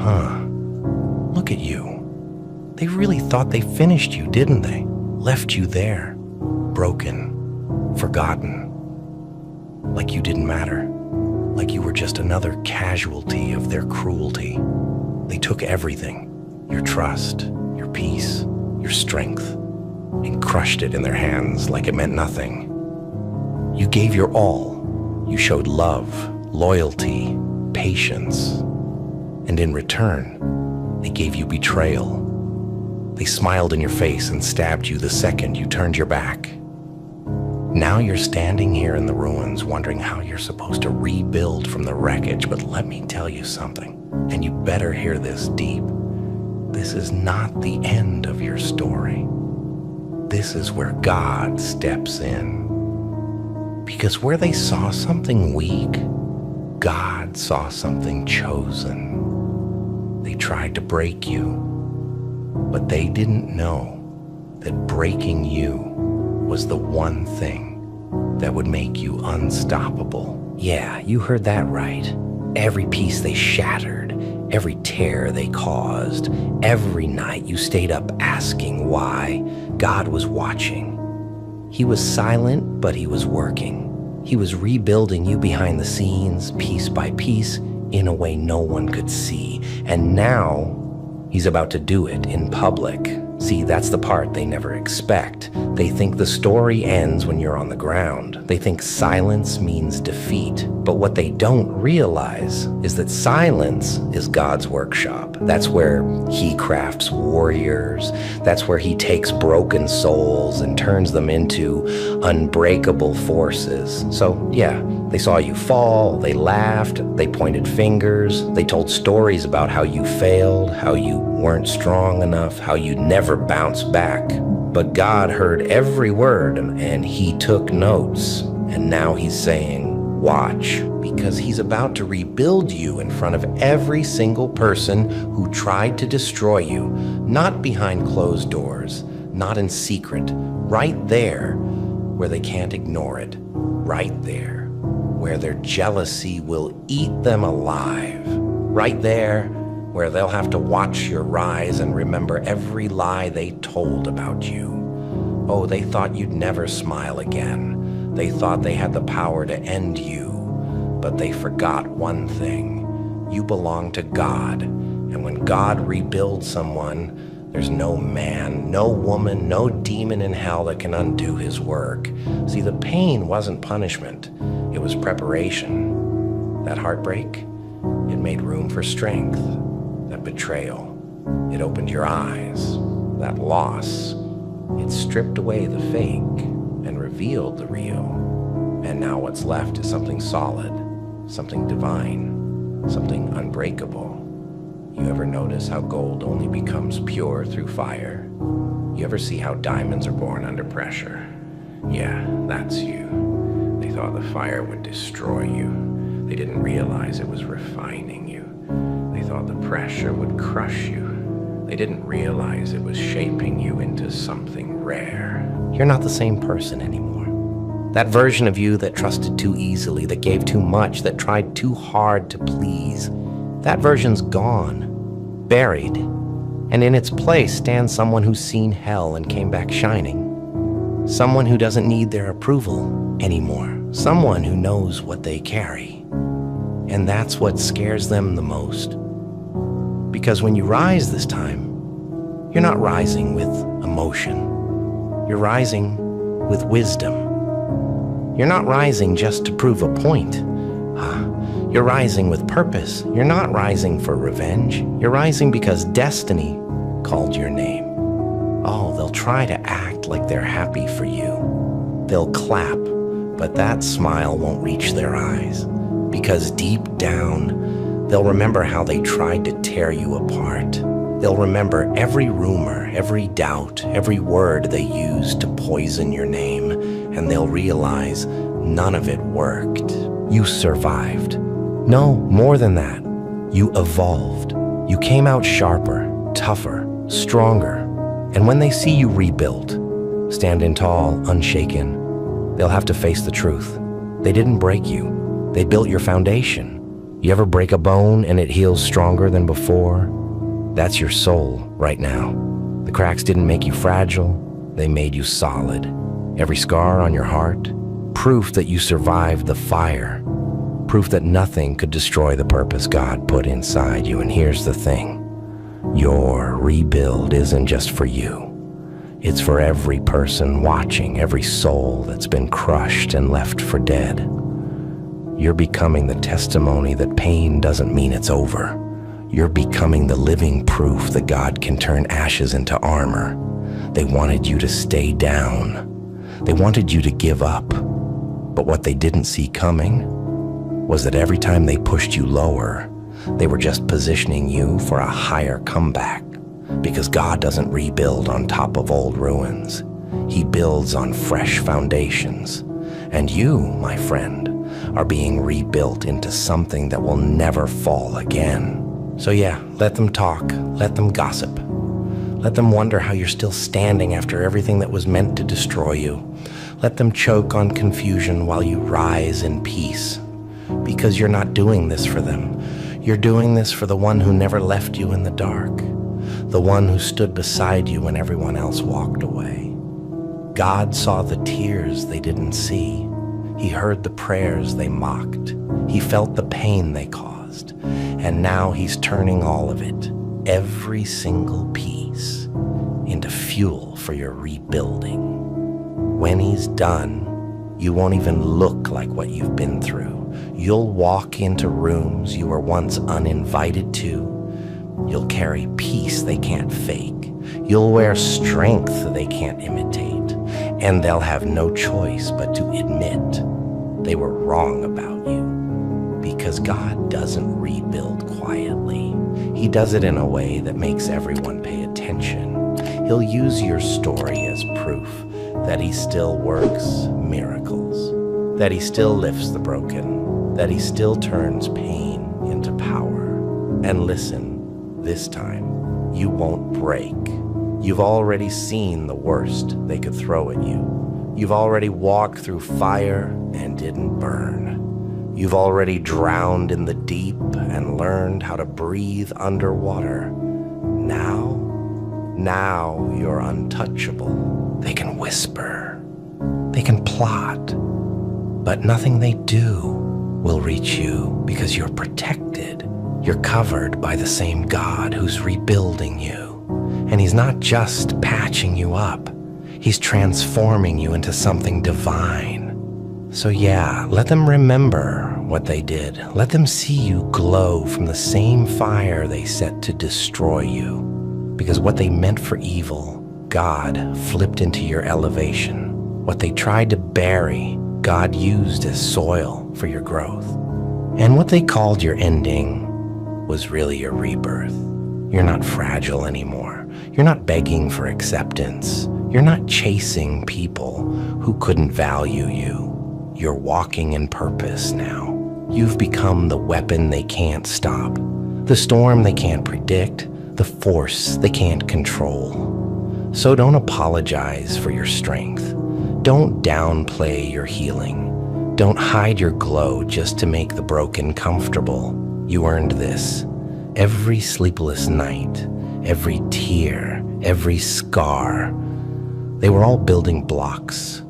huh? Look at you. They really thought they finished you, didn't they? Left you there, broken, forgotten. Like you didn't matter. Like you were just another casualty of their cruelty. They took everything, your trust, your peace, your strength, and crushed it in their hands like it meant nothing. You gave your all. You showed love, loyalty, patience. And in return, they gave you betrayal. They smiled in your face and stabbed you the second you turned your back. Now you're standing here in the ruins wondering how you're supposed to rebuild from the wreckage, but let me tell you something, and you better hear this deep. This is not the end of your story. This is where God steps in. Because where they saw something weak, God saw something chosen. They tried to break you, but they didn't know that breaking you was the one thing that would make you unstoppable. Yeah, you heard that right. Every piece they shattered, every tear they caused, every night you stayed up asking why, God was watching. He was silent, but he was working. He was rebuilding you behind the scenes, piece by piece, in a way no one could see. And now, he's about to do it in public. See, that's the part they never expect. They think the story ends when you're on the ground. They think silence means defeat. But what they don't realize is that silence is God's workshop. That's where he crafts warriors. That's where he takes broken souls and turns them into unbreakable forces. So yeah, they saw you fall, they laughed, they pointed fingers, they told stories about how you failed, how you weren't strong enough, how you'd never bounce back. But God heard every word and he took notes. And now he's saying, watch, because he's about to rebuild you in front of every single person who tried to destroy you, not behind closed doors, not in secret, right there where they can't ignore it, right there where their jealousy will eat them alive, right there where they'll have to watch your rise and remember every lie they told about you. Oh, they thought you'd never smile again. They thought they had the power to end you, but they forgot one thing. You belong to God, and when God rebuilds someone, there's no man, no woman, no demon in hell that can undo his work. See, the pain wasn't punishment, it was preparation. That heartbreak, it made room for strength. That betrayal, it opened your eyes. That loss, it stripped away the fake and revealed the real. And now what's left is something solid, something divine, something unbreakable. You ever notice how gold only becomes pure through fire? You ever see how diamonds are born under pressure? Yeah, that's you. They thought the fire would destroy you. They didn't realize it was refining you. They thought the pressure would crush you. They didn't realize it was shaping you into something rare. You're not the same person anymore. That version of you that trusted too easily, that gave too much, that tried too hard to please, that version's gone, buried. And in its place stands someone who's seen hell and came back shining. Someone who doesn't need their approval anymore. Someone who knows what they carry. And that's what scares them the most. Because when you rise this time, you're not rising with emotion. You're rising with wisdom. You're not rising just to prove a point. You're rising with purpose. You're not rising for revenge. You're rising because destiny called your name. Oh, they'll try to act like they're happy for you. They'll clap, but that smile won't reach their eyes. Because deep down, they'll remember how they tried to tear you apart. They'll remember every rumor, every doubt, every word they used to poison your name, and they'll realize none of it worked. You survived. No, more than that. You evolved. You came out sharper, tougher, stronger. And when they see you rebuilt, standing tall, unshaken, they'll have to face the truth. They didn't break you. They built your foundation. You ever break a bone and it heals stronger than before? That's your soul right now. The cracks didn't make you fragile, they made you solid. Every scar on your heart, proof that you survived the fire, proof that nothing could destroy the purpose God put inside you. And here's the thing, your rebuild isn't just for you. It's for every person watching, every soul that's been crushed and left for dead. You're becoming the testimony that pain doesn't mean it's over. You're becoming the living proof that God can turn ashes into armor. They wanted you to stay down. They wanted you to give up. But what they didn't see coming was that every time they pushed you lower, they were just positioning you for a higher comeback. Because God doesn't rebuild on top of old ruins. He builds on fresh foundations. And you, my friend, are being rebuilt into something that will never fall again. So yeah, let them talk, let them gossip. Let them wonder how you're still standing after everything that was meant to destroy you. Let them choke on confusion while you rise in peace. Because you're not doing this for them. You're doing this for the one who never left you in the dark. The one who stood beside you when everyone else walked away. God saw the tears they didn't see. He heard the prayers they mocked. He felt the pain they caused. And now he's turning all of it, every single piece, into fuel for your rebuilding. When he's done, you won't even look like what you've been through. You'll walk into rooms you were once uninvited to. You'll carry peace they can't fake. You'll wear strength they can't imitate. And they'll have no choice but to admit they were wrong about you. Because God doesn't rebuild quietly. He does it in a way that makes everyone pay attention. He'll use your story as proof that he still works miracles, that he still lifts the broken, that he still turns pain into power. And listen, this time, you won't break. You've already seen the worst they could throw at you. You've already walked through fire and didn't burn. You've already drowned in the deep and learned how to breathe underwater. Now you're untouchable. They can whisper, they can plot, but nothing they do will reach you because you're protected. You're covered by the same God who's rebuilding you. And he's not just patching you up, he's transforming you into something divine. So yeah, let them remember what they did. Let them see you glow from the same fire they set to destroy you. Because what they meant for evil, God flipped into your elevation. What they tried to bury, God used as soil for your growth. And what they called your ending was really your rebirth. You're not fragile anymore. You're not begging for acceptance. You're not chasing people who couldn't value you. You're walking in purpose now. You've become the weapon they can't stop, the storm they can't predict, the force they can't control. So don't apologize for your strength. Don't downplay your healing. Don't hide your glow just to make the broken comfortable. You earned this. Every sleepless night, every tear, every scar, they were all building blocks,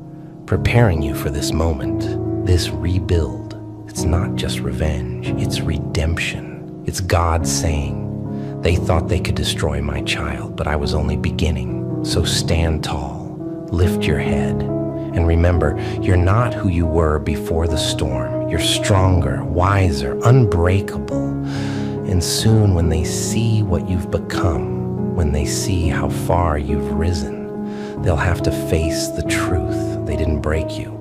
preparing you for this moment, this rebuild. It's not just revenge, it's redemption. It's God saying, they thought they could destroy my child, but I was only beginning. So stand tall, lift your head, and remember, you're not who you were before the storm. You're stronger, wiser, unbreakable. And soon when they see what you've become, when they see how far you've risen, they'll have to face the truth. They didn't break you.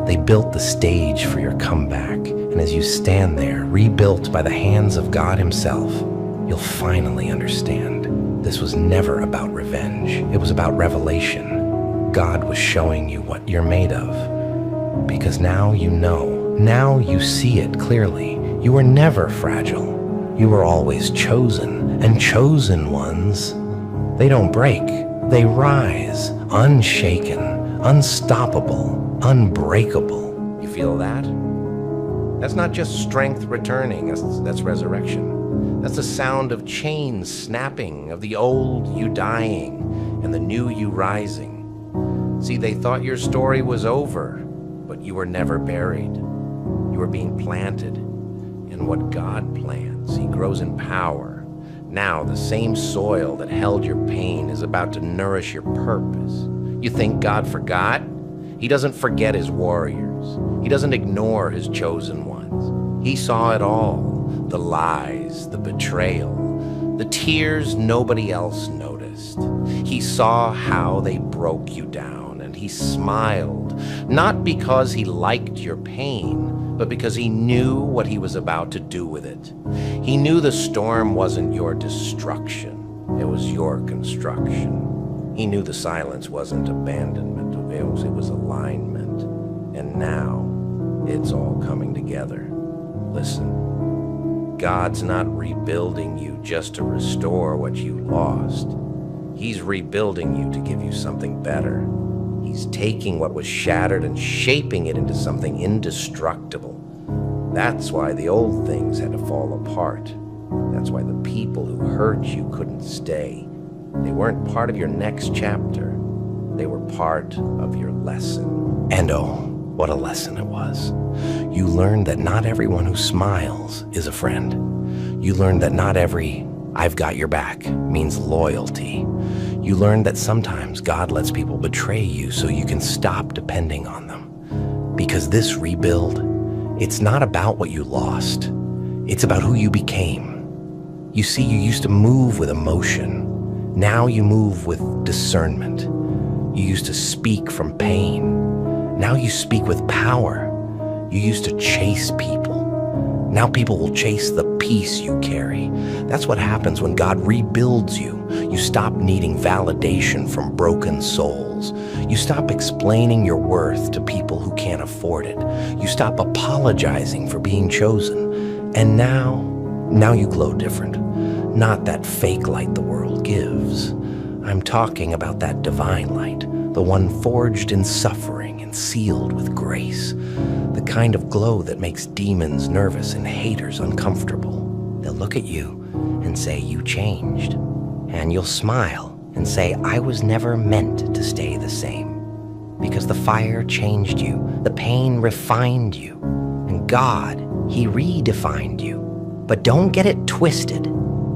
They built the stage for your comeback. And as you stand there, rebuilt by the hands of God himself, you'll finally understand. This was never about revenge. It was about revelation. God was showing you what you're made of. Because now you know. Now you see it clearly. You were never fragile. You were always chosen, and chosen ones, they don't break, they rise, unshaken, unstoppable, unbreakable. You feel that? That's not just strength returning, that's resurrection. That's the sound of chains snapping, of the old you dying and the new you rising. See, they thought your story was over, but you were never buried. You were being planted. And what God plants, He grows in power. Now, the same soil that held your pain is about to nourish your purpose. You think God forgot? He doesn't forget His warriors. He doesn't ignore His chosen ones. He saw it all. The lies, the betrayal, the tears nobody else noticed. He saw how they broke you down, and He smiled, not because He liked your pain, but because He knew what He was about to do with it. He knew the storm wasn't your destruction, it was your construction. He knew the silence wasn't abandonment, it was alignment. And now, it's all coming together. Listen, God's not rebuilding you just to restore what you lost. He's rebuilding you to give you something better. He's taking what was shattered and shaping it into something indestructible. That's why the old things had to fall apart. That's why the people who hurt you couldn't stay. They weren't part of your next chapter. They were part of your lesson. And oh, what a lesson it was. You learned that not everyone who smiles is a friend. You learned that not every "I've got your back" means loyalty. You learned that sometimes God lets people betray you so you can stop depending on them. Because this rebuild, it's not about what you lost. It's about who you became. You see, you used to move with emotion. Now you move with discernment. You used to speak from pain. Now you speak with power. You used to chase people. Now people will chase the peace you carry. That's what happens when God rebuilds you. You stop needing validation from broken souls. You stop explaining your worth to people who can't afford it. You stop apologizing for being chosen. And now you glow different. Not that fake light the world gives. I'm talking about that divine light, the one forged in suffering and sealed with grace. The kind of glow that makes demons nervous and haters uncomfortable. They'll look at you and say, "You changed." And you'll smile and say, "I was never meant to stay the same." Because the fire changed you, the pain refined you, and God, He redefined you. But don't get it twisted.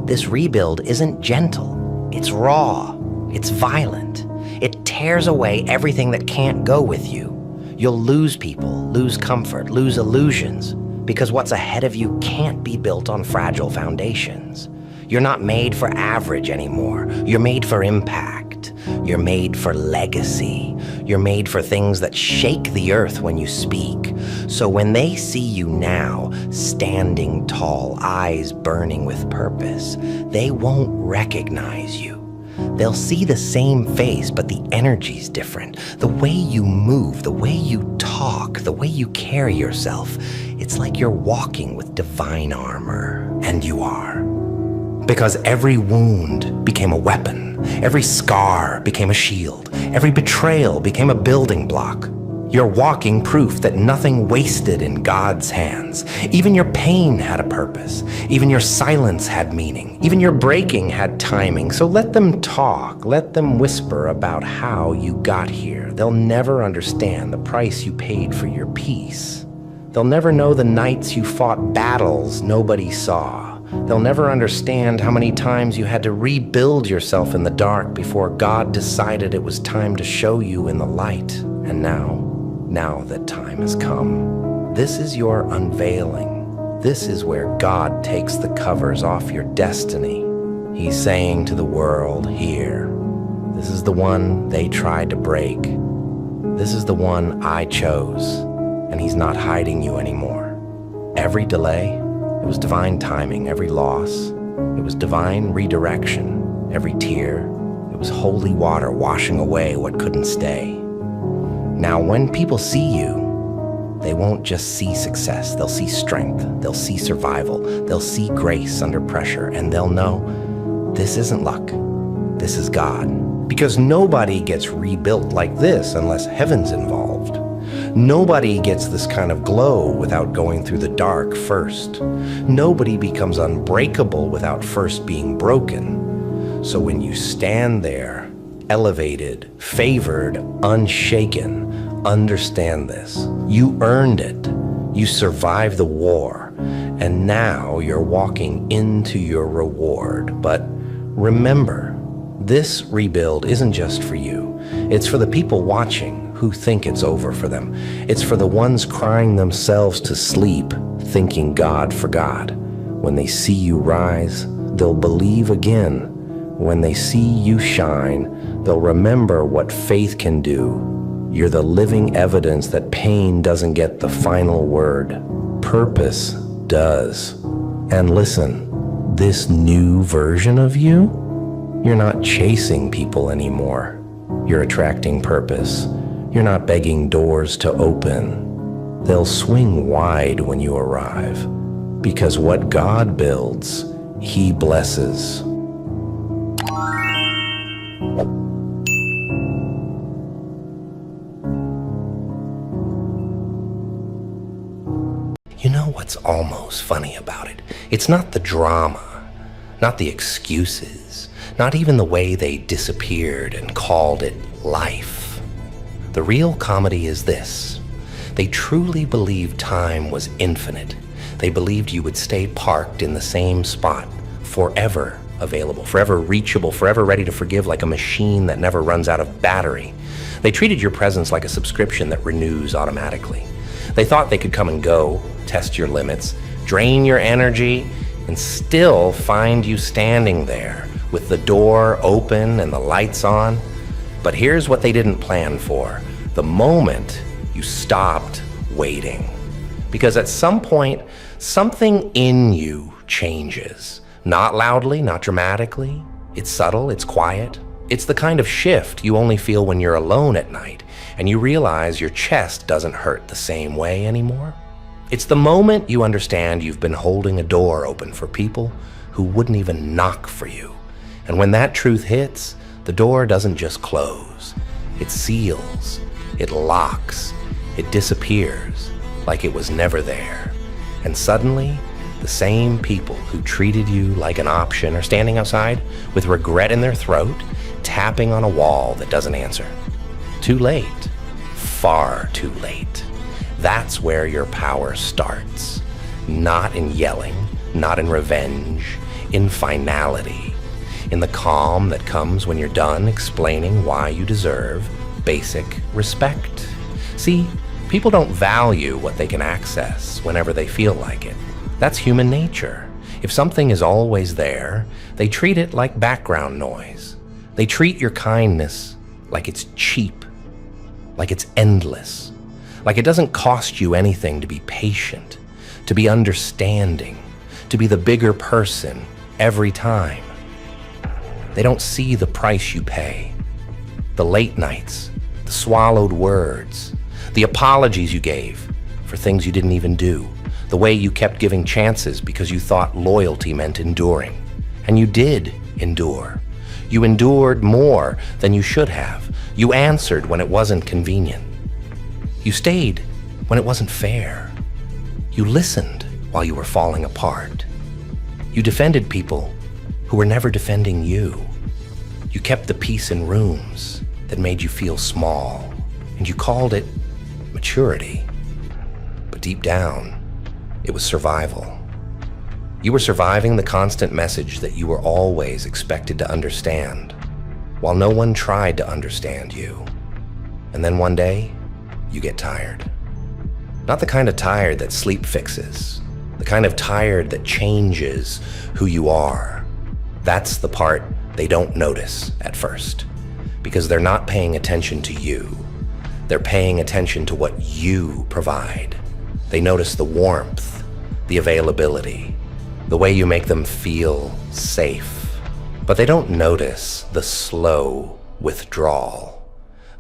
This rebuild isn't gentle. It's raw. It's violent. It tears away everything that can't go with you. You'll lose people, lose comfort, lose illusions, because what's ahead of you can't be built on fragile foundations. You're not made for average anymore. You're made for impact. You're made for legacy. You're made for things that shake the earth when you speak. So when they see you now, standing tall, eyes burning with purpose, they won't recognize you. They'll see the same face, but the energy's different. The way you move, the way you talk, the way you carry yourself, it's like you're walking with divine armor. And you are. Because every wound became a weapon. Every scar became a shield. Every betrayal became a building block. You're walking proof that nothing wasted in God's hands. Even your pain had a purpose. Even your silence had meaning. Even your breaking had timing. So let them talk. Let them whisper about how you got here. They'll never understand the price you paid for your peace. They'll never know the nights you fought battles nobody saw. They'll never understand how many times you had to rebuild yourself in the dark before God decided it was time to show you in the light. And now that time has come. This is your unveiling. This is where God takes the covers off your destiny. He's saying to the world, here, this is the one they tried to break. This is the one I chose, and He's not hiding you anymore. Every delay, it was divine timing. Every loss, it was divine redirection. Every tear, it was holy water washing away what couldn't stay. Now, when people see you, they won't just see success. They'll see strength. They'll see survival. They'll see grace under pressure, and they'll know this isn't luck. This is God. Because nobody gets rebuilt like this unless heaven's involved. Nobody gets this kind of glow without going through the dark first. Nobody becomes unbreakable without first being broken. So when you stand there, elevated, favored, unshaken, understand this. You earned it. You survived the war. And now you're walking into your reward. But remember, this rebuild isn't just for you. It's for the people watching who think it's over for them. It's for the ones crying themselves to sleep, thinking God forgot. When they see you rise, they'll believe again. When they see you shine, they'll remember what faith can do. You're the living evidence that pain doesn't get the final word. Purpose does. And listen, this new version of you, you're not chasing people anymore. You're attracting purpose. You're not begging doors to open. They'll swing wide when you arrive. Because what God builds, He blesses. You know what's almost funny about it? It's not the drama, not the excuses, not even the way they disappeared and called it life. The real comedy is this. They truly believed time was infinite. They believed you would stay parked in the same spot, forever available, forever reachable, forever ready to forgive, like a machine that never runs out of battery. They treated your presence like a subscription that renews automatically. They thought they could come and go, test your limits, drain your energy, and still find you standing there with the door open and the lights on. But here's what they didn't plan for. The moment you stopped waiting. Because at some point, something in you changes. Not loudly, not dramatically. It's subtle, it's quiet. It's the kind of shift you only feel when you're alone at night and you realize your chest doesn't hurt the same way anymore. It's the moment you understand you've been holding a door open for people who wouldn't even knock for you. And when that truth hits, the door doesn't just close. It seals, it locks, it disappears like it was never there. And suddenly, the same people who treated you like an option are standing outside with regret in their throat, tapping on a wall that doesn't answer. Too late. Far too late. That's where your power starts. Not in yelling, not in revenge, in finality. In the calm that comes when you're done explaining why you deserve basic respect. See, people don't value what they can access whenever they feel like it. That's human nature. If something is always there, they treat it like background noise. They treat your kindness like it's cheap, like it's endless, like it doesn't cost you anything to be patient, to be understanding, to be the bigger person every time. They don't see the price you pay, the late nights, the swallowed words, the apologies you gave for things you didn't even do, the way you kept giving chances because you thought loyalty meant enduring. And you did endure. You endured more than you should have. You answered when it wasn't convenient. You stayed when it wasn't fair. You listened while you were falling apart. You defended people who were never defending you. You kept the peace in rooms that made you feel small, and you called it maturity. But deep down, it was survival. You were surviving the constant message that you were always expected to understand, while no one tried to understand you. And then one day, you get tired. Not the kind of tired that sleep fixes, the kind of tired that changes who you are. That's the part they don't notice at first, because they're not paying attention to you. They're paying attention to what you provide. They notice the warmth, the availability, the way you make them feel safe. But they don't notice the slow withdrawal,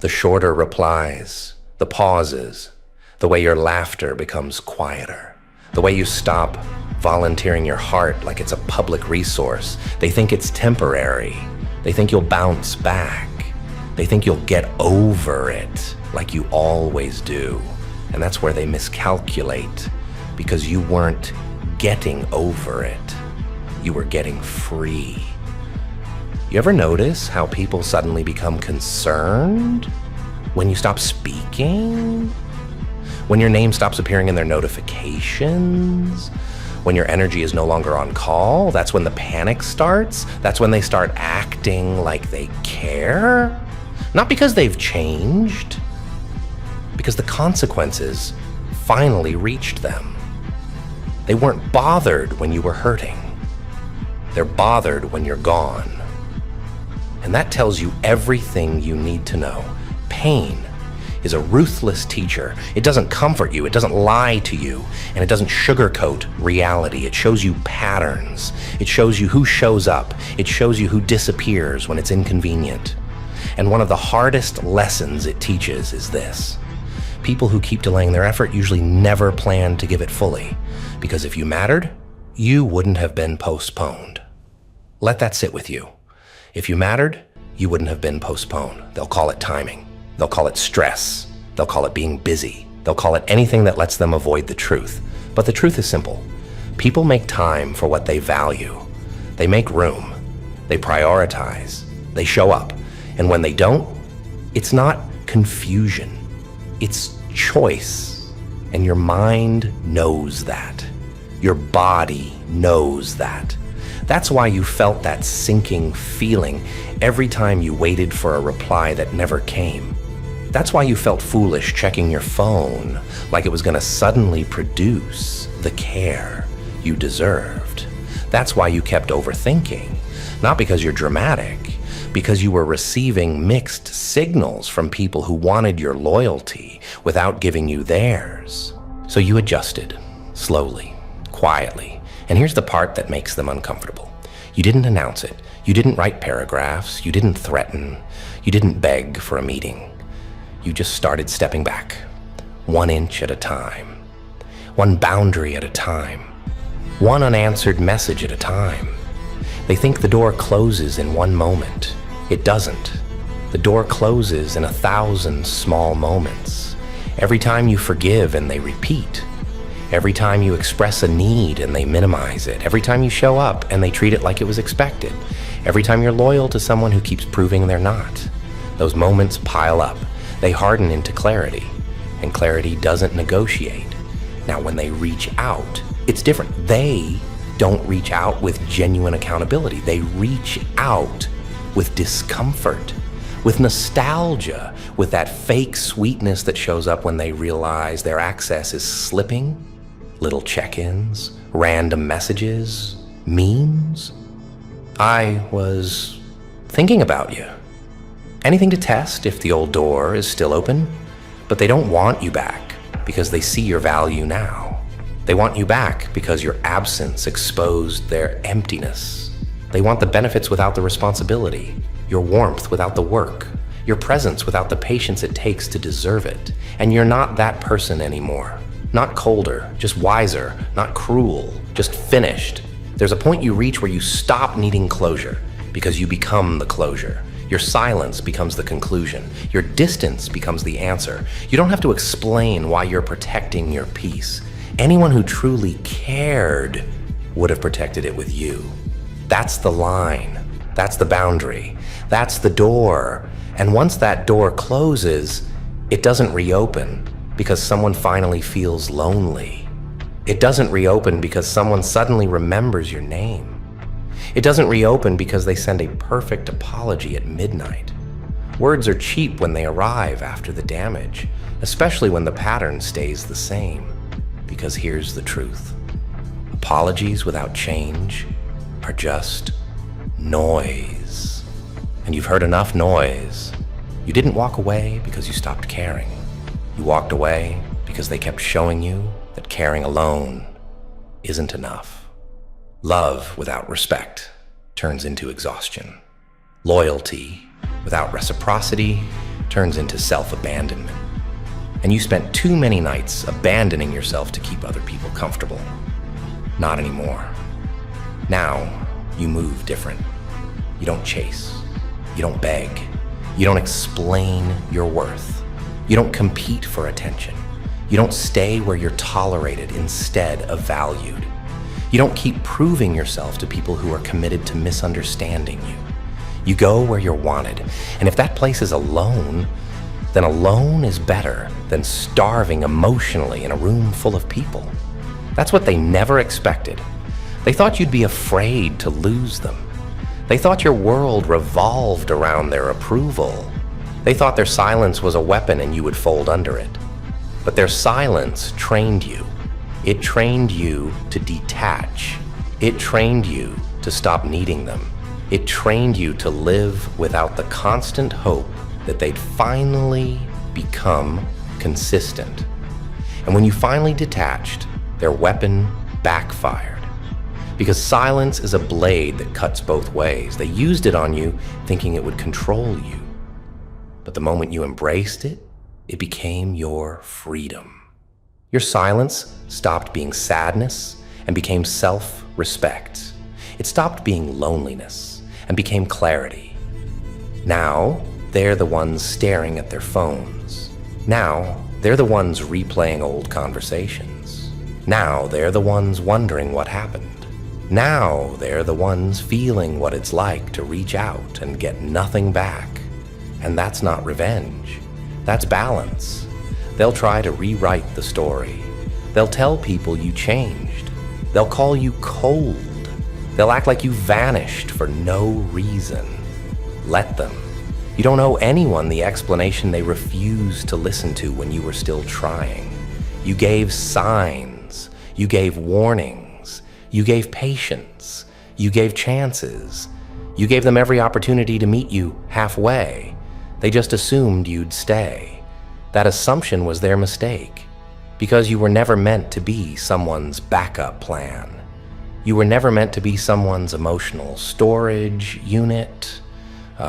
the shorter replies, the pauses, the way your laughter becomes quieter, the way you stop volunteering your heart like it's a public resource. They think it's temporary. They think you'll bounce back. They think you'll get over it like you always do. And that's where they miscalculate, because you weren't getting over it. You were getting free. You ever notice how people suddenly become concerned when you stop speaking? When your name stops appearing in their notifications? When your energy is no longer on call? That's when the panic starts? That's when they start acting like they care? Not because they've changed, because the consequences finally reached them. They weren't bothered when you were hurting. They're bothered when you're gone. And that tells you everything you need to know. Pain is a ruthless teacher. It doesn't comfort you, it doesn't lie to you, and it doesn't sugarcoat reality. It shows you patterns. It shows you who shows up. It shows you who disappears when it's inconvenient. And one of the hardest lessons it teaches is this. People who keep delaying their effort usually never plan to give it fully, because if you mattered, you wouldn't have been postponed. Let that sit with you. If you mattered, you wouldn't have been postponed. They'll call it timing. They'll call it stress. They'll call it being busy. They'll call it anything that lets them avoid the truth. But the truth is simple. People make time for what they value. They make room. They prioritize. They show up. And when they don't, it's not confusion. It's choice. And your mind knows that. Your body knows that. That's why you felt that sinking feeling every time you waited for a reply that never came. That's why you felt foolish checking your phone like it was going to suddenly produce the care you deserved. That's why you kept overthinking, not because you're dramatic, because you were receiving mixed signals from people who wanted your loyalty without giving you theirs. So you adjusted, slowly, quietly. And here's the part that makes them uncomfortable. You didn't announce it. You didn't write paragraphs. You didn't threaten. You didn't beg for a meeting. You just started stepping back, 1 inch at a time, one boundary at a time, one unanswered message at a time. They think the door closes in one moment. It doesn't. The door closes in 1,000 small moments. Every time you forgive and they repeat. Every time you express a need and they minimize it. Every time you show up and they treat it like it was expected. Every time you're loyal to someone who keeps proving they're not. Those moments pile up. They harden into clarity. And clarity doesn't negotiate. Now, when they reach out, it's different. They don't reach out with genuine accountability. They reach out with discomfort, with nostalgia, with that fake sweetness that shows up when they realize their access is slipping. Little check-ins, random messages, memes. I was thinking about you. Anything to test if the old door is still open, but they don't want you back because they see your value now. They want you back because your absence exposed their emptiness. They want the benefits without the responsibility, your warmth without the work, your presence without the patience it takes to deserve it. And you're not that person anymore. Not colder, just wiser, not cruel, just finished. There's a point you reach where you stop needing closure because you become the closure. Your silence becomes the conclusion. Your distance becomes the answer. You don't have to explain why you're protecting your peace. Anyone who truly cared would have protected it with you. That's the line. That's the boundary. That's the door. And once that door closes, it doesn't reopen because someone finally feels lonely. It doesn't reopen because someone suddenly remembers your name. It doesn't reopen because they send a perfect apology at midnight. Words are cheap when they arrive after the damage, especially when the pattern stays the same. Because here's the truth. Apologies without change are just noise. And you've heard enough noise. You didn't walk away because you stopped caring. You walked away because they kept showing you that caring alone isn't enough. Love without respect turns into exhaustion. Loyalty without reciprocity turns into self-abandonment. And you spent too many nights abandoning yourself to keep other people comfortable. Not anymore. Now, you move different. You don't chase. You don't beg. You don't explain your worth. You don't compete for attention. You don't stay where you're tolerated instead of valued. You don't keep proving yourself to people who are committed to misunderstanding you. You go where you're wanted, and if that place is alone, then alone is better than starving emotionally in a room full of people. That's what they never expected. They thought you'd be afraid to lose them. They thought your world revolved around their approval. They thought their silence was a weapon and you would fold under it. But their silence trained you. It trained you to detach. It trained you to stop needing them. It trained you to live without the constant hope that they'd finally become consistent. And when you finally detached, their weapon backfired. Because silence is a blade that cuts both ways. They used it on you thinking it would control you. But the moment you embraced it, it became your freedom. Your silence stopped being sadness and became self-respect. It stopped being loneliness and became clarity. Now, they're the ones staring at their phones. Now, they're the ones replaying old conversations. Now, they're the ones wondering what happened. Now, they're the ones feeling what it's like to reach out and get nothing back. And that's not revenge. That's balance. They'll try to rewrite the story. They'll tell people you changed. They'll call you cold. They'll act like you vanished for no reason. Let them. You don't owe anyone the explanation they refused to listen to when you were still trying. You gave signs. You gave warnings. You gave patience. You gave chances. You gave them every opportunity to meet you halfway. They just assumed you'd stay. That assumption was their mistake, because you were never meant to be someone's backup plan. You were never meant to be someone's emotional storage unit.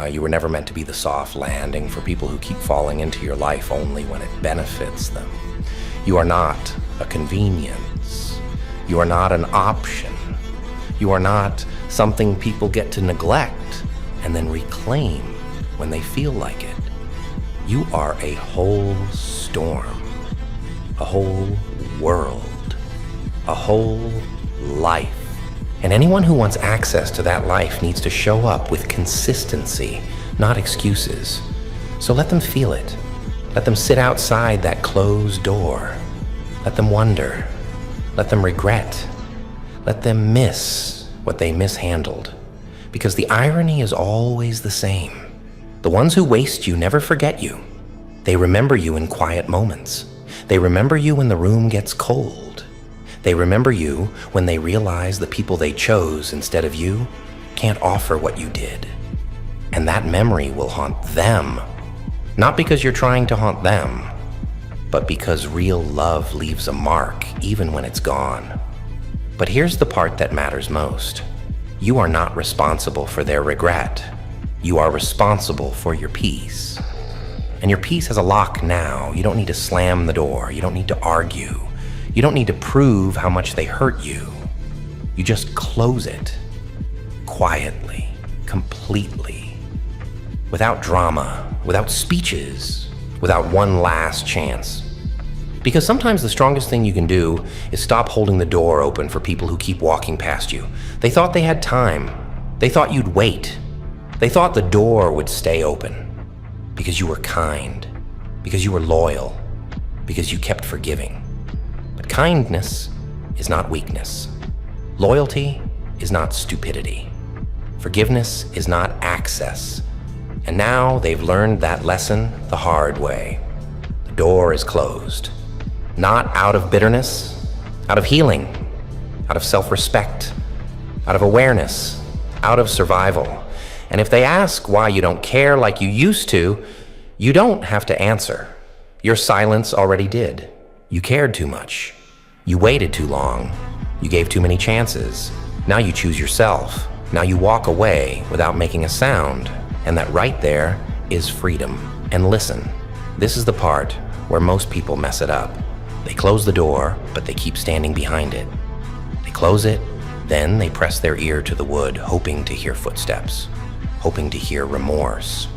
You were never meant to be the soft landing for people who keep falling into your life only when it benefits them. You are not a convenience. You are not an option. You are not something people get to neglect and then reclaim when they feel like it. You are a whole storm, a whole world, a whole life. And anyone who wants access to that life needs to show up with consistency, not excuses. So let them feel it. Let them sit outside that closed door. Let them wonder. Let them regret. Let them miss what they mishandled. Because the irony is always the same. The ones who waste you never forget you. They remember you in quiet moments. They remember you when the room gets cold. They remember you when they realize the people they chose instead of you can't offer what you did. And that memory will haunt them. Not because you're trying to haunt them, but because real love leaves a mark even when it's gone. But here's the part that matters most. You are not responsible for their regret. You are responsible for your peace. And your peace has a lock now. You don't need to slam the door. You don't need to argue. You don't need to prove how much they hurt you. You just close it. Quietly, completely. Without drama, without speeches, without one last chance. Because sometimes the strongest thing you can do is stop holding the door open for people who keep walking past you. They thought they had time. They thought you'd wait. They thought the door would stay open because you were kind, because you were loyal, because you kept forgiving. But kindness is not weakness. Loyalty is not stupidity. Forgiveness is not access. And now they've learned that lesson the hard way. The door is closed. Not out of bitterness, out of healing, out of self-respect, out of awareness, out of survival. And if they ask why you don't care like you used to, you don't have to answer. Your silence already did. You cared too much. You waited too long. You gave too many chances. Now you choose yourself. Now you walk away without making a sound. And that right there is freedom. And listen, this is the part where most people mess it up. They close the door, but they keep standing behind it. They close it, then they press their ear to the wood, hoping to hear footsteps, hoping to hear remorse,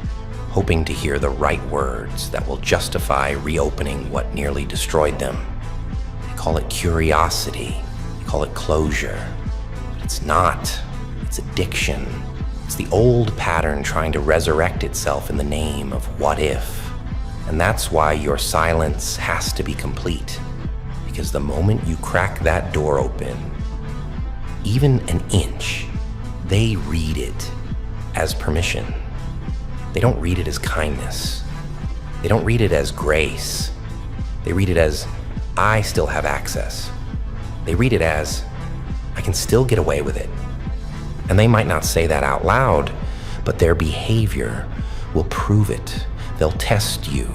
hoping to hear the right words that will justify reopening what nearly destroyed them. They call it curiosity, they call it closure. But it's not. It's addiction. It's the old pattern trying to resurrect itself in the name of what if. And that's why your silence has to be complete. Because the moment you crack that door open, even an inch, they read it as permission. They don't read it as kindness. They don't read it as grace. They read it as, I still have access. They read it as, I can still get away with it. And they might not say that out loud, but their behavior will prove it. They'll test you.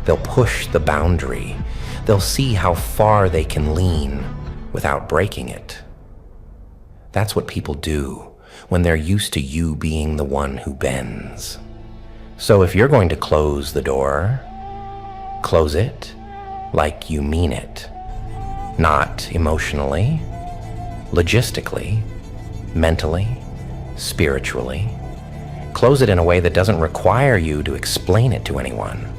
They'll push the boundary. They'll see how far they can lean without breaking it. That's what people do when they're used to you being the one who bends. So if you're going to close the door, close it like you mean it. Not emotionally, logistically, mentally, spiritually. Close it in a way that doesn't require you to explain it to anyone.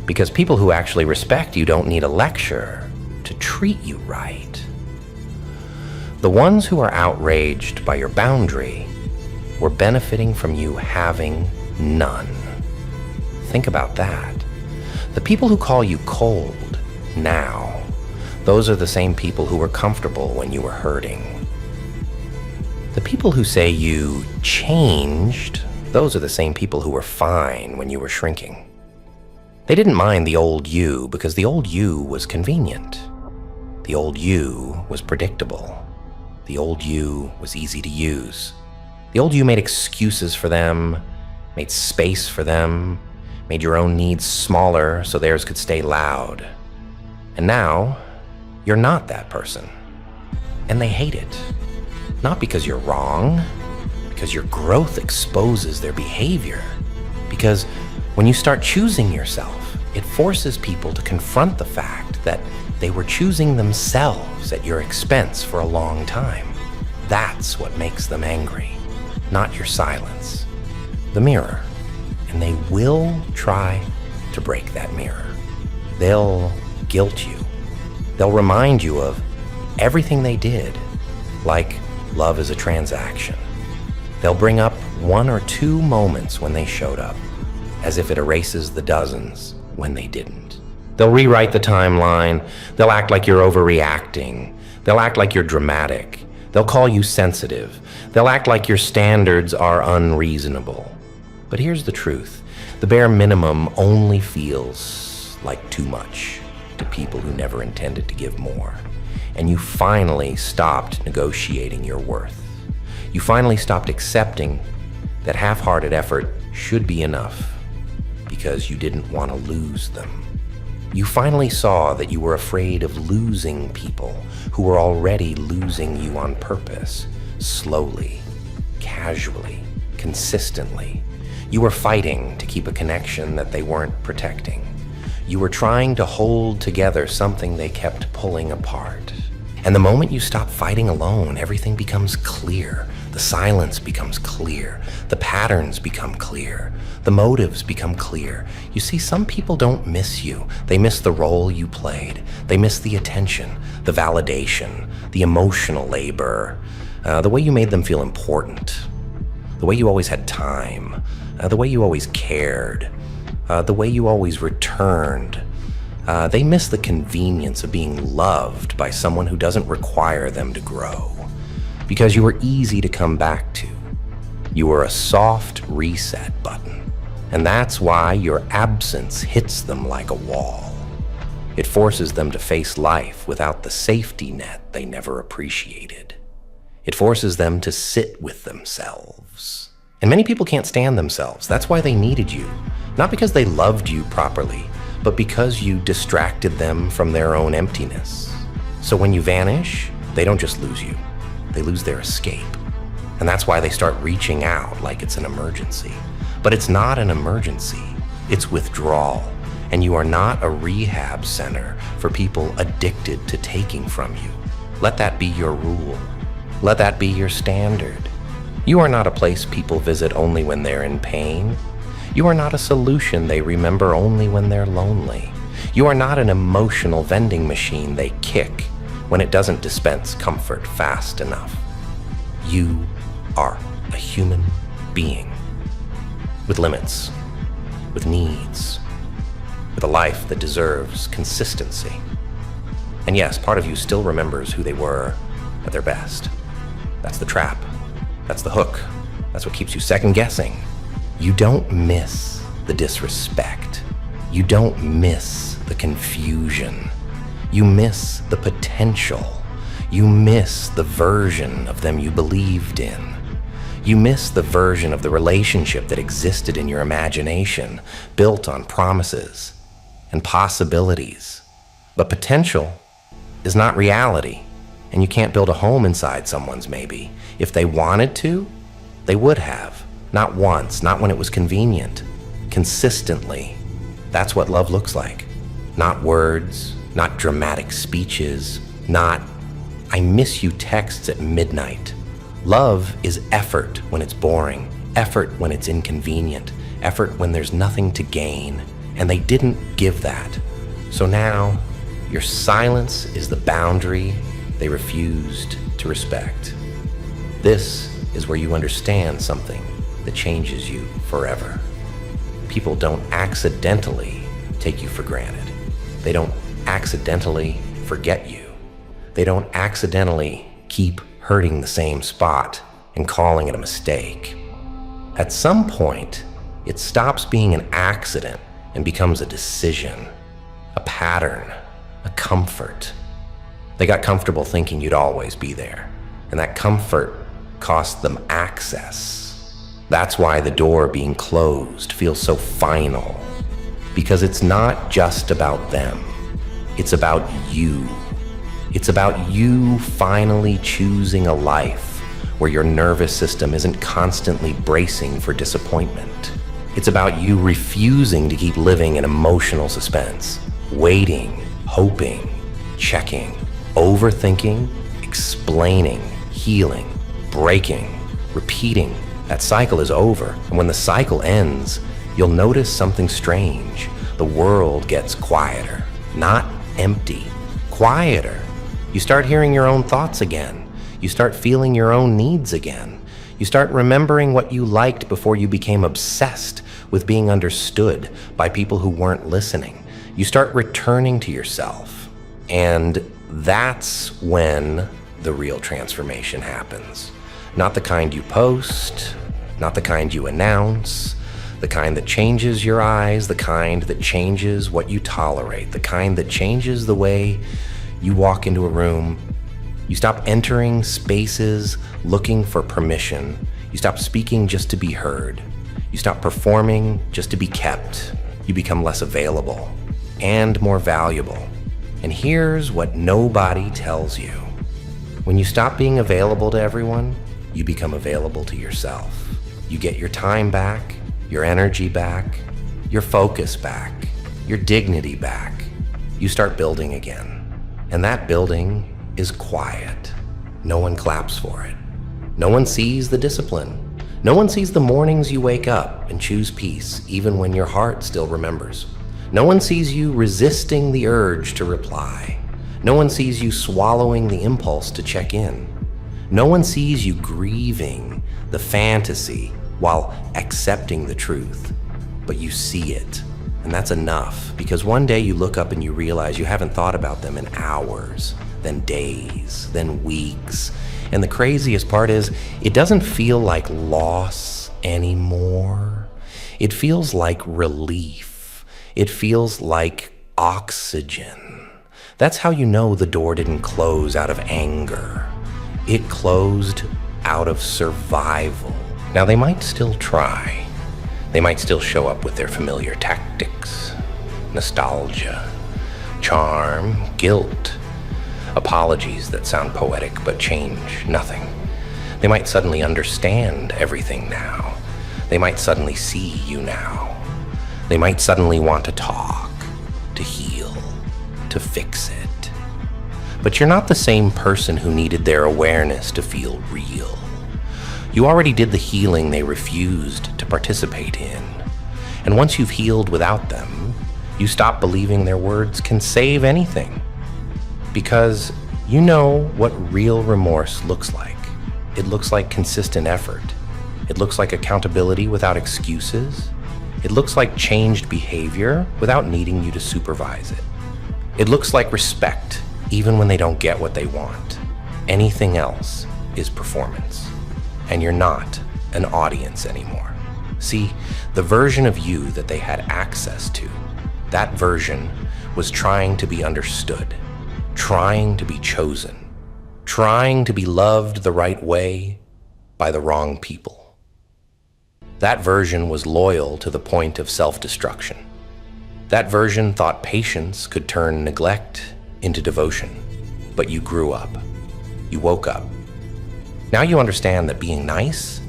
Because people who actually respect you don't need a lecture to treat you right. The ones who are outraged by your boundary were benefiting from you having none. Think about that. The people who call you cold now, those are the same people who were comfortable when you were hurting. The people who say you changed, those are the same people who were fine when you were shrinking. They didn't mind the old you because the old you was convenient. The old you was predictable. The old you was easy to use. The old you made excuses for them, made space for them, made your own needs smaller so theirs could stay loud. And now, you're not that person. And they hate it. Not because you're wrong, because your growth exposes their behavior. Because when you start choosing yourself, it forces people to confront the fact that they were choosing themselves at your expense for a long time. That's what makes them angry, not your silence. The mirror. And they will try to break that mirror. They'll guilt you. They'll remind you of everything they did, like love is a transaction. They'll bring up 1 or 2 moments when they showed up, as if it erases the dozens when they didn't. They'll rewrite the timeline. They'll act like you're overreacting. They'll act like you're dramatic. They'll call you sensitive. They'll act like your standards are unreasonable. But here's the truth. The bare minimum only feels like too much to people who never intended to give more. And you finally stopped negotiating your worth. You finally stopped accepting that half-hearted effort should be enough because you didn't want to lose them. You finally saw that you were afraid of losing people who were already losing you on purpose, slowly, casually, consistently. You were fighting to keep a connection that they weren't protecting. You were trying to hold together something they kept pulling apart. And the moment you stop fighting alone, everything becomes clear. The silence becomes clear. The patterns become clear. The motives become clear. You see, some people don't miss you. They miss the role you played. They miss the attention, the validation, the emotional labor, the way you made them feel important, the way you always had time, the way you always cared, the way you always returned. They miss the convenience of being loved by someone who doesn't require them to grow. Because you were easy to come back to. You were a soft reset button. And that's why your absence hits them like a wall. It forces them to face life without the safety net they never appreciated. It forces them to sit with themselves. And many people can't stand themselves. That's why they needed you. Not because they loved you properly, but because you distracted them from their own emptiness. So when you vanish, they don't just lose you. They lose their escape. And that's why they start reaching out like it's an emergency. But it's not an emergency. It's withdrawal. And you are not a rehab center for people addicted to taking from you. Let that be your rule. Let that be your standard. You are not a place people visit only when they're in pain. You are not a solution they remember only when they're lonely. You are not an emotional vending machine they kick when it doesn't dispense comfort fast enough. You are a human being with limits, with needs, with a life that deserves consistency. And yes, part of you still remembers who they were at their best. That's the trap. That's the hook. That's what keeps you second guessing. You don't miss the disrespect. You don't miss the confusion. You miss the potential. You miss the version of them you believed in. You miss the version of the relationship that existed in your imagination, built on promises and possibilities. But potential is not reality, and you can't build a home inside someone's maybe. If they wanted to, they would have. Not once, not when it was convenient. Consistently. That's what love looks like. Not words, not dramatic speeches, not "I miss you" texts at midnight. Love is effort when it's boring, effort when it's inconvenient, effort when there's nothing to gain, and they didn't give that. So now, your silence is the boundary they refused to respect. This is where you understand something that changes you forever. People don't accidentally take you for granted. They don't accidentally forget you. They don't accidentally keep hurting the same spot and calling it a mistake. At some point, it stops being an accident and becomes a decision, a pattern, a comfort. They got comfortable thinking you'd always be there, and that comfort cost them access. That's why the door being closed feels so final, because it's not just about them. It's about you. It's about you finally choosing a life where your nervous system isn't constantly bracing for disappointment. It's about you refusing to keep living in emotional suspense, waiting, hoping, checking, overthinking, explaining, healing, breaking, repeating. That cycle is over, and when the cycle ends, you'll notice something strange. The world gets quieter, not empty, quieter. You start hearing your own thoughts again. You start feeling your own needs again. You start remembering what you liked before you became obsessed with being understood by people who weren't listening. You start returning to yourself, and that's when the real transformation happens. Not the kind you post, not the kind you announce, the kind that changes your eyes, the kind that changes what you tolerate, the kind that changes the way you walk into a room. You stop entering spaces looking for permission. You stop speaking just to be heard. You stop performing just to be kept. You become less available and more valuable. And here's what nobody tells you. When you stop being available to everyone, you become available to yourself. You get your time back, your energy back, your focus back, your dignity back. You start building again. And that building is quiet. No one claps for it. No one sees the discipline. No one sees the mornings you wake up and choose peace, even when your heart still remembers. No one sees you resisting the urge to reply. No one sees you swallowing the impulse to check in. No one sees you grieving the fantasy while accepting the truth. But you see it. And that's enough, because one day you look up and you realize you haven't thought about them in hours, then days, then weeks. And the craziest part is, it doesn't feel like loss anymore. It feels like relief. It feels like oxygen. That's how you know the door didn't close out of anger. It closed out of survival. Now, they might still try. They might still show up with their familiar tactics, nostalgia, charm, guilt, apologies that sound poetic but change nothing. They might suddenly understand everything now. They might suddenly see you now. They might suddenly want to talk, to heal, to fix it. But you're not the same person who needed their awareness to feel real. You already did the healing they refused to participate in. And once you've healed without them, you stop believing their words can save anything. Because you know what real remorse looks like. It looks like consistent effort. It looks like accountability without excuses. It looks like changed behavior without needing you to supervise it. It looks like respect, even when they don't get what they want. Anything else is performance. And you're not an audience anymore. See, the version of you that they had access to, that version was trying to be understood, trying to be chosen, trying to be loved the right way by the wrong people. That version was loyal to the point of self-destruction. That version thought patience could turn neglect into devotion. But you grew up. You woke up. Now you understand that being nice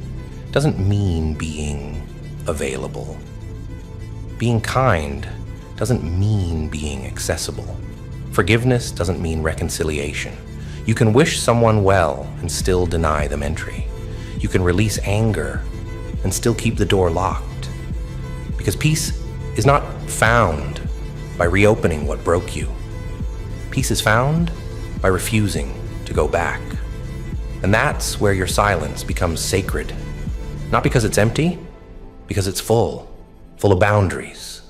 doesn't mean being available. Being kind doesn't mean being accessible. Forgiveness doesn't mean reconciliation. You can wish someone well and still deny them entry. You can release anger and still keep the door locked. Because peace is not found by reopening what broke you. Peace is found by refusing to go back. And that's where your silence becomes sacred. Not because it's empty, because it's full of boundaries,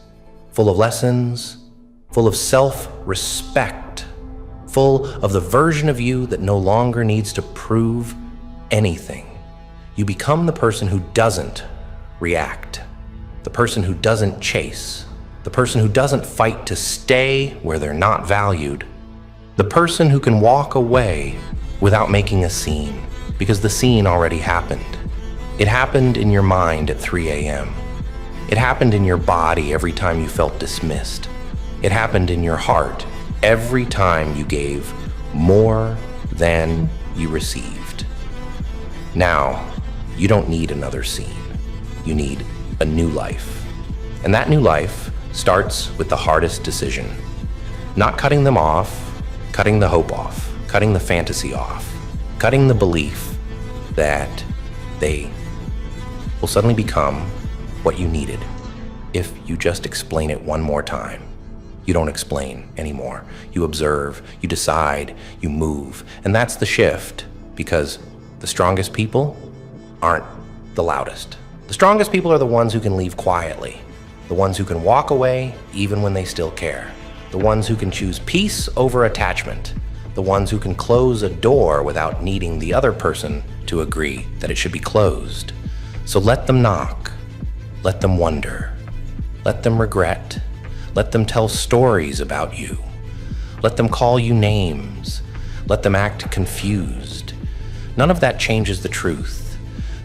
full of lessons, full of self-respect, full of the version of you that no longer needs to prove anything. You become the person who doesn't react, the person who doesn't chase, the person who doesn't fight to stay where they're not valued, the person who can walk away without making a scene, because the scene already happened. It happened in your mind at 3 a.m. It happened in your body every time you felt dismissed. It happened in your heart every time you gave more than you received. Now, you don't need another scene. You need a new life. And that new life starts with the hardest decision. Not cutting them off, cutting the hope off, cutting the fantasy off, cutting the belief that they will suddenly become what you needed if you just explain it one more time. You don't explain anymore. You observe, you decide, you move. And that's the shift, because the strongest people aren't the loudest. The strongest people are the ones who can leave quietly, the ones who can walk away even when they still care, the ones who can choose peace over attachment, the ones who can close a door without needing the other person to agree that it should be closed. So let them knock, let them wonder, let them regret, let them tell stories about you, let them call you names, let them act confused. None of that changes the truth.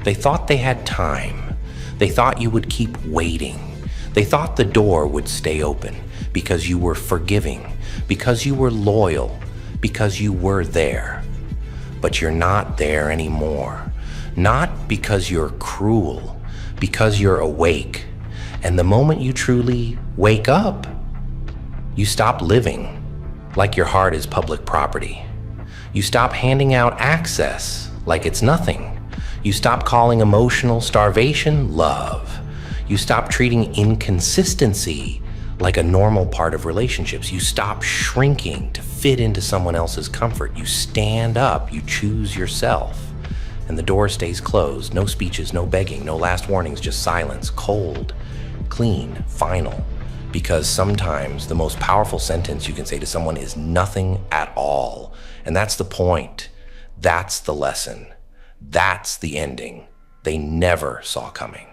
They thought they had time. They thought you would keep waiting. They thought the door would stay open because you were forgiving, because you were loyal, because you were there. But you're not there anymore. Not because you're cruel, because you're awake. And the moment you truly wake up, you stop living like your heart is public property. You stop handing out access like it's nothing. You stop calling emotional starvation love. You stop treating inconsistency like a normal part of relationships. You stop shrinking to fit into someone else's comfort. You stand up, you choose yourself, and the door stays closed. No speeches, no begging, no last warnings, just silence, cold, clean, final. Because sometimes the most powerful sentence you can say to someone is nothing at all. And that's the point. That's the lesson. That's the ending they never saw coming.